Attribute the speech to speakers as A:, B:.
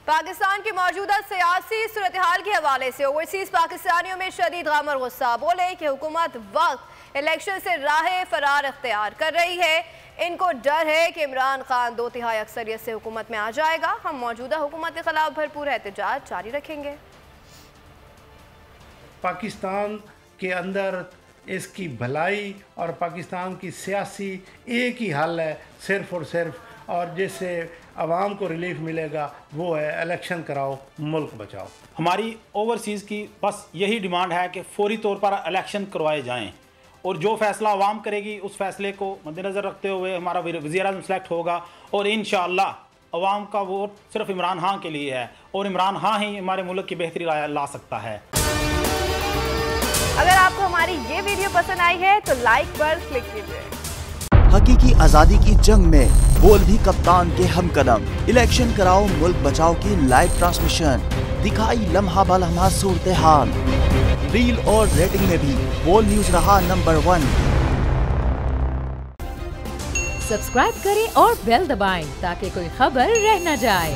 A: पाकिस्तान की मौजूदा सियासी सूरत हाल के हवाले से ओवरसीज पाकिस्तानियों में शदीद गम और गुस्सा। बोले कि हुकूमत वक्त इलेक्शन से राह फरार अख्तियार कर रही है। इनको डर है कि इमरान खान 2/3 अक्सरियत से हुकूमत में आ जाएगा। हम मौजूदा हुकूमत के खिलाफ भरपूर एहतजाज जारी रखेंगे।
B: पाकिस्तान के अंदर इसकी भलाई और पाकिस्तान की सियासी एक ही हल है, सिर्फ और सिर्फ, और जिससे आवाम को रिलीफ मिलेगा वो है इलेक्शन कराओ, मुल्क बचाओ।
C: हमारी ओवरसीज़ की बस यही डिमांड है कि फौरी तौर पर इलेक्शन करवाए जाएं और जो फैसला आवाम करेगी उस फैसले को मद्देनज़र रखते हुए हमारा वज़ीर-ए-आज़म सेलेक्ट होगा और इंशाअल्लाह आवाम का वोट सिर्फ इमरान खान के लिए है और इमरान खान ही हमारे मुल्क की बेहतरी ला सकता है।
A: अगर आपको हमारी ये वीडियो पसंद आई है तो लाइक पर क्लिक कीजिए।
D: हकीकी आजादी की जंग में बोल भी कप्तान के हम कदम। इलेक्शन कराओ मुल्क बचाओ की लाइव ट्रांसमिशन दिखाई लम्हा ब लम्हा सूरत हाल। रील और रेटिंग में भी बोल न्यूज रहा नंबर 1।
E: सब्सक्राइब करें और बेल दबाएं ताकि कोई खबर रह न जाए।